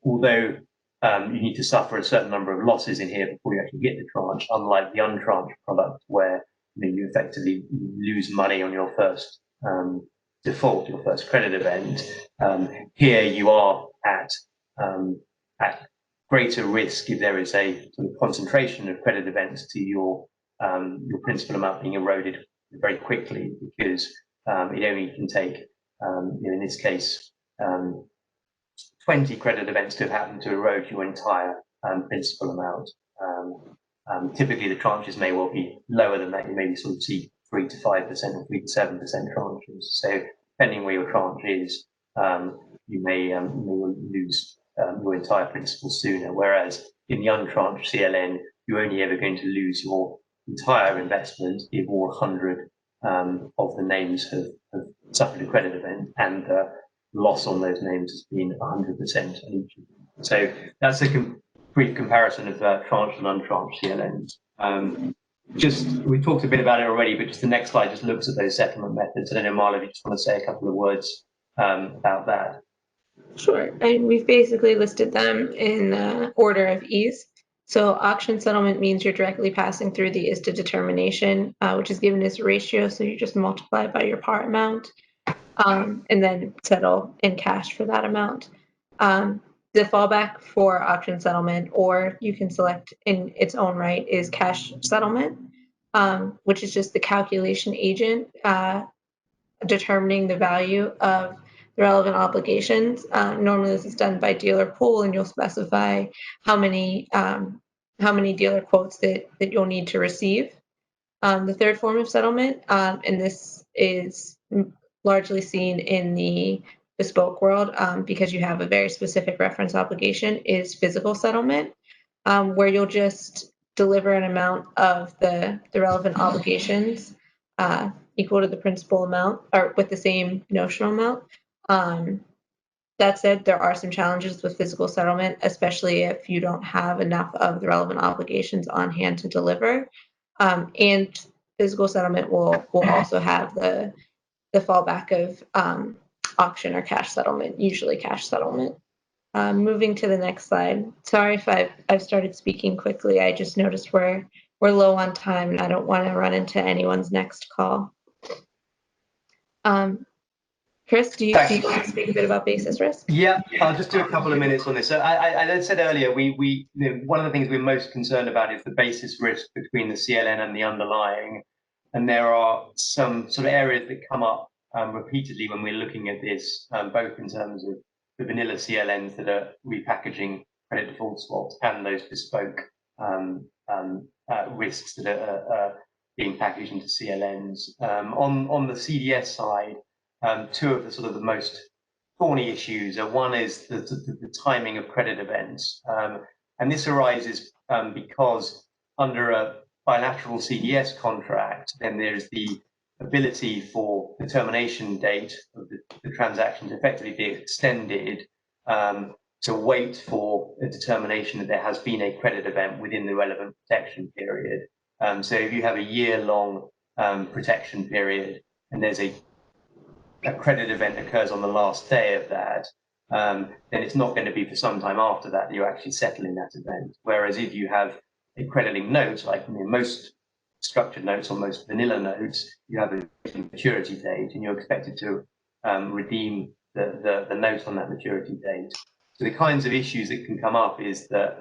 although you need to suffer a certain number of losses in here before you actually get the tranche, unlike the untranched product where you effectively lose money on your first default, your first credit event. Here you are at greater risk if there is a sort of concentration of credit events to your principal amount being eroded very quickly, because it only can take, in this case, 20 credit events to have happened to erode your entire principal amount. Typically, the tranches may well be lower than that. You maybe sort of see 3 to 5% or 3 to 7% tranches. So depending where your tranche is, you may lose your entire principal sooner. Whereas in the untranched CLN, you're only ever going to lose your entire investment if all 100 of the names have suffered a credit event, and the loss on those names has been 100% on each. So that's a brief comparison of tranched and untranched CLNs. We talked a bit about it already, but just the next slide just looks at those settlement methods. I don't know, Marla, if you just want to say a couple of words about that. Sure. And we've basically listed them in order of ease. So auction settlement means you're directly passing through the ISDA determination, which is given as a ratio. So you just multiply by your par amount and then settle in cash for that amount. The fallback for auction settlement, or you can select in its own right, is cash settlement, which is just the calculation agent determining the value of the relevant obligations. Normally this is done by dealer pool, and you'll specify how many dealer quotes that you'll need to receive. The third form of settlement, and this is largely seen in the bespoke world because you have a very specific reference obligation, is physical settlement, where you'll just deliver an amount of the relevant obligations equal to the principal amount, or with the same notional amount. That said, there are some challenges with physical settlement, especially if you don't have enough of the relevant obligations on hand to deliver. And physical settlement will also have the fallback of auction or cash settlement, usually cash settlement. Moving to the next slide. Sorry if I've started speaking quickly. I just noticed we're low on time, and I don't want to run into anyone's next call. Chris, do you want to speak a bit about basis risk? Yeah, I'll just do a couple of minutes on this. So I said earlier, one of the things we're most concerned about is the basis risk between the CLN and the underlying. And there are some sort of areas that come up repeatedly when we're looking at this, both in terms of the vanilla CLNs that are repackaging credit default swaps and those bespoke risks that are being packaged into CLNs. On the CDS side, two of the sort of the most thorny issues are, one is the timing of credit events. And this arises because under a bilateral CDS contract, then there's the ability for the termination date of the transaction to effectively be extended to wait for a determination that there has been a credit event within the relevant protection period. So if you have a year-long protection period and there's a credit event occurs on the last day of that, then it's not going to be for some time after that you're actually settling that event. Whereas if you have a credit-linked note, like most structured notes or most vanilla notes, you have a maturity date and you're expected to redeem the note on that maturity date. So the kinds of issues that can come up is that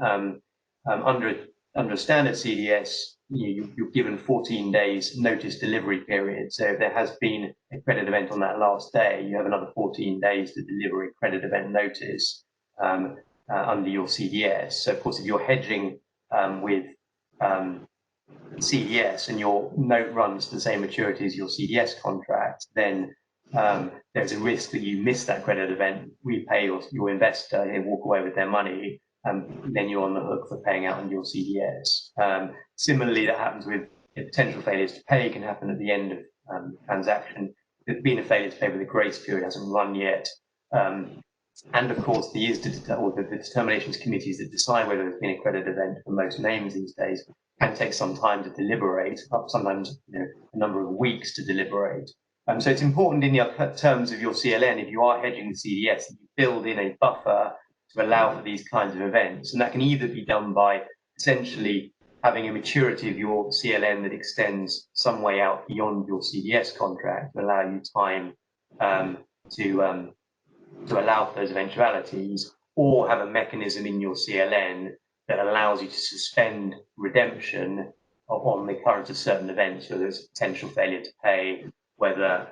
under under a standard CDS, you're given 14 days notice delivery period. So if there has been a credit event on that last day, you have another 14 days to deliver a credit event notice under your CDS. So of course, if you're hedging with CDS and your note runs to the same maturity as your CDS contract, then there's a risk that you miss that credit event, repay your investor and walk away with their money, and then you're on the hook for paying out on your CDS. Similarly, that happens with potential failures to pay can happen at the end of transaction. There's been a failure to pay with a grace period hasn't run yet. And of course, the determinations committees that decide whether there's been a credit event for most names these days can take some time to deliberate, sometimes a number of weeks to deliberate. So it's important in the terms of your CLN, if you are hedging the CDS, that you build in a buffer to allow for these kinds of events. And that can either be done by essentially having a maturity of your CLN that extends some way out beyond your CDS contract to allow you time to allow for those eventualities, or have a mechanism in your CLN that allows you to suspend redemption on the occurrence of certain events, whether there's potential failure to pay, whether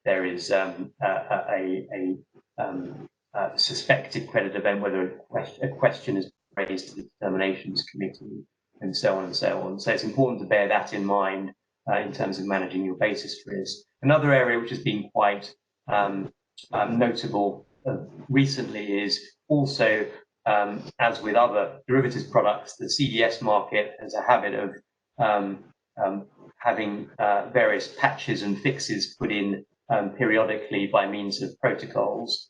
there is a suspected credit event, whether a question is raised to the determinations committee, and so on and so on. So it's important to bear that in mind in terms of managing your basis risk. Another area which has been quite notable recently is also, as with other derivatives products, the CDS market has a habit of having various patches and fixes put in periodically by means of protocols.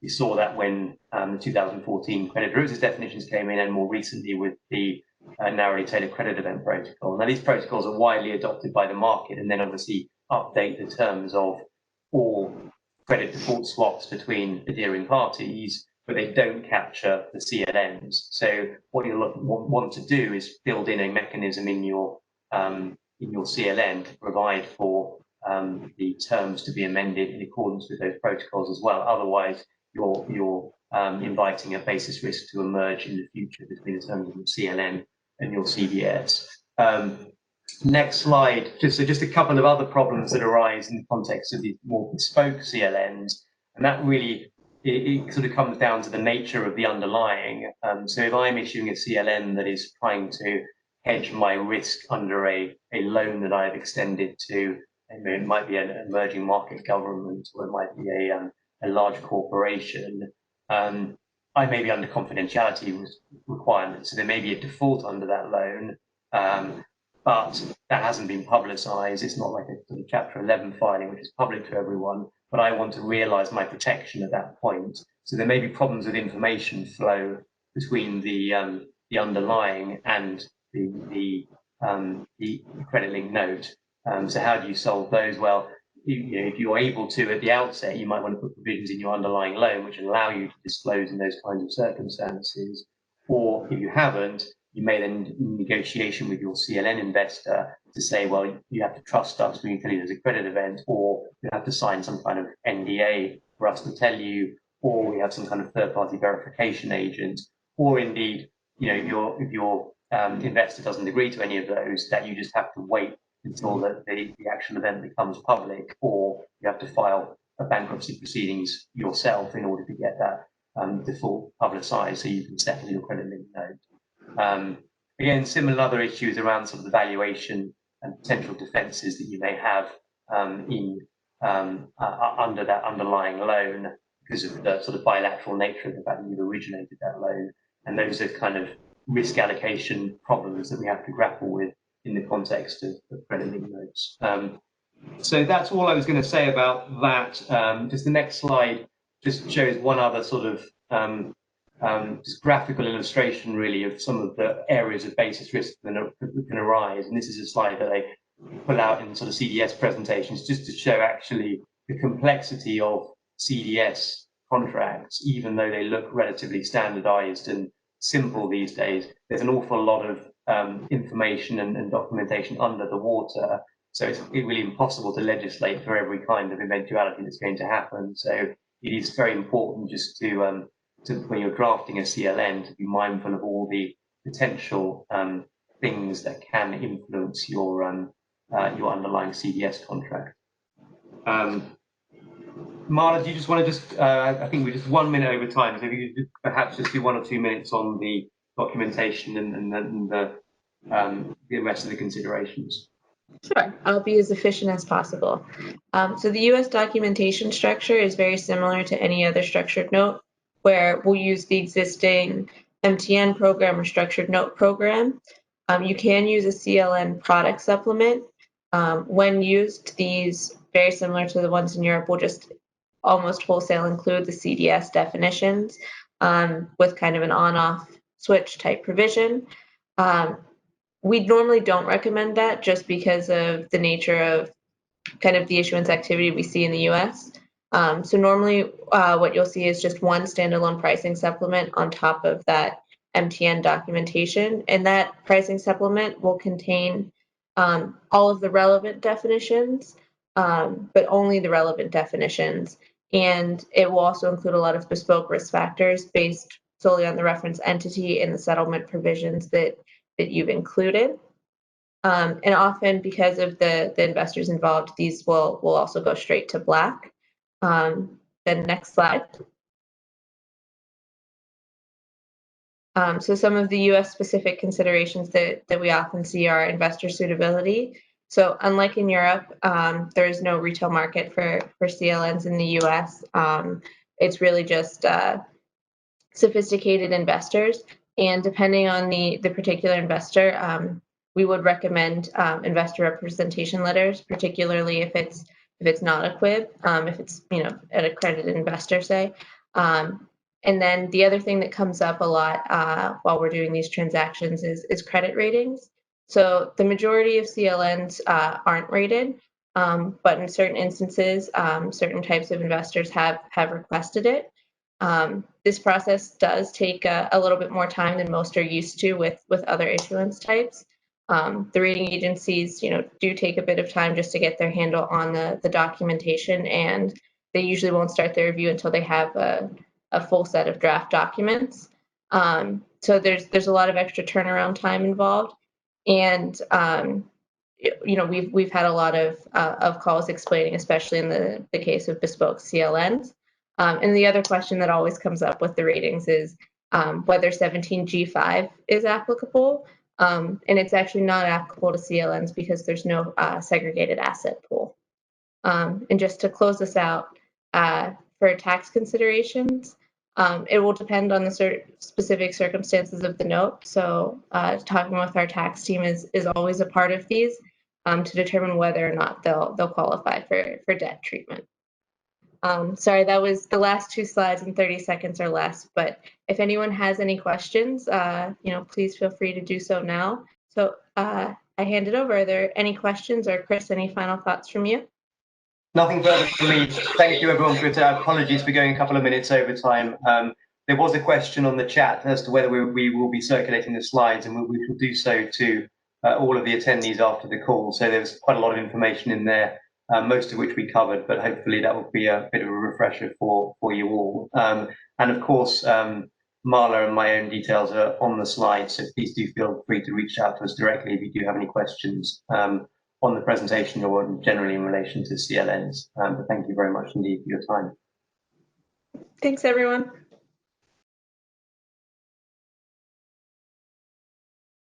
We saw that when the 2014 credit derivatives definitions came in, and more recently with the narrowly tailored credit event protocol. Now, these protocols are widely adopted by the market and then obviously update the terms of all credit default swaps between adhering parties, but they don't capture the CLNs. So what you want to do is build in a mechanism in your CLN to provide for the terms to be amended in accordance with those protocols as well. Otherwise, you're inviting a basis risk to emerge in the future between the terms of your CLN and your CDS. Next slide, just a couple of other problems that arise in the context of these more bespoke CLNs, and that really it sort of comes down to the nature of the underlying. So if I'm issuing a CLN that is trying to hedge my risk under a loan that I've extended to, it might be an emerging market government, or it might be a large corporation, I may be under confidentiality requirements, so there may be a default under that loan. But that hasn't been publicized. It's not like a sort of Chapter 11 filing, which is public to everyone, but I want to realize my protection at that point. So there may be problems with information flow between the underlying and the credit link note. So how do you solve those? Well, if you're able to at the outset, you might want to put provisions in your underlying loan which allow you to disclose in those kinds of circumstances. Or if you haven't, you may then in negotiation with your CLN investor to say, well, you have to trust us when you tell you there's a credit event, or you have to sign some kind of NDA for us to tell you, or we have some kind of third-party verification agent, or indeed, if your investor doesn't agree to any of those, that you just have to wait until the actual event becomes public, or you have to file a bankruptcy proceedings yourself in order to get that default publicized so you can settle your credit link note. Again, similar other issues around sort of the valuation and potential defenses that you may have under that underlying loan because of the sort of bilateral nature of the fact that you've originated that loan. And those are kind of risk allocation problems that we have to grapple with in the context of credit link notes. So that's all I was going to say about that. Just the next slide just shows one other sort of just graphical illustration, really, of some of the areas of basis risk that can arise. And this is a slide that I pull out in sort of CDS presentations just to show actually the complexity of CDS contracts, even though they look relatively standardized and simple these days. There's an awful lot of information and documentation under the water. So it's really impossible to legislate for every kind of eventuality that's going to happen. So it is very important just to when you're drafting a CLN, to be mindful of all the potential things that can influence your underlying CDS contract. Marla, do you just want to I think we're just 1 minute over time, so if you could perhaps just do 1 or 2 minutes on the documentation and the rest of the considerations. Sure, I'll be as efficient as possible. So the US documentation structure is very similar to any other structured note, where we'll use the existing MTN program or structured note program. You can use a CLN product supplement. When used, these, very similar to the ones in Europe, will just almost wholesale include the CDS definitions with kind of an on-off switch type provision. We normally don't recommend that just because of the nature of kind of the issuance activity we see in the US. So normally what you'll see is just one standalone pricing supplement on top of that MTN documentation. And that pricing supplement will contain all of the relevant definitions, but only the relevant definitions. And it will also include a lot of bespoke risk factors based solely on the reference entity and the settlement provisions that you've included. And often, because of the investors involved, these will also go straight to black. Then next slide. So some of the US specific considerations that we often see are investor suitability. So unlike in Europe, there is no retail market for CLNs in the US. It's really just sophisticated investors. And depending on the particular investor, we would recommend investor representation letters, particularly if it's not a QIB, if it's an accredited investor, say. And then the other thing that comes up a lot while we're doing these transactions is credit ratings. So the majority of CLNs aren't rated, but in certain instances, certain types of investors have requested it. This process does take a little bit more time than most are used to with other issuance types. The rating agencies, do take a bit of time just to get their handle on the documentation, and they usually won't start their review until they have a full set of draft documents. So there's a lot of extra turnaround time involved, and we've had a lot of calls explaining, especially in the case of bespoke CLNs. And the other question that always comes up with the ratings is whether 17G5 is applicable. And it's actually not applicable to CLNs because there's no segregated asset pool. And just to close this out, for tax considerations, it will depend on the specific circumstances of the note. So talking with our tax team is always a part of these to determine whether or not they'll qualify for debt treatment. Sorry, that was the last 2 slides in 30 seconds or less, but if anyone has any questions, please feel free to do so now. So I hand it over. Are there any questions, or Chris, any final thoughts from you? Nothing further from me. Thank you everyone for it. Apologies for going a couple of minutes over time. There was a question on the chat as to whether we will be circulating the slides, and we will do so to all of the attendees after the call. So there's quite a lot of information in there, most of which we covered, but hopefully that will be a bit of a refresher for you all. And of course, Marla and my own details are on the slide, so please do feel free to reach out to us directly if you do have any questions on the presentation or generally in relation to CLNs. But thank you very much indeed for your time. Thanks, everyone.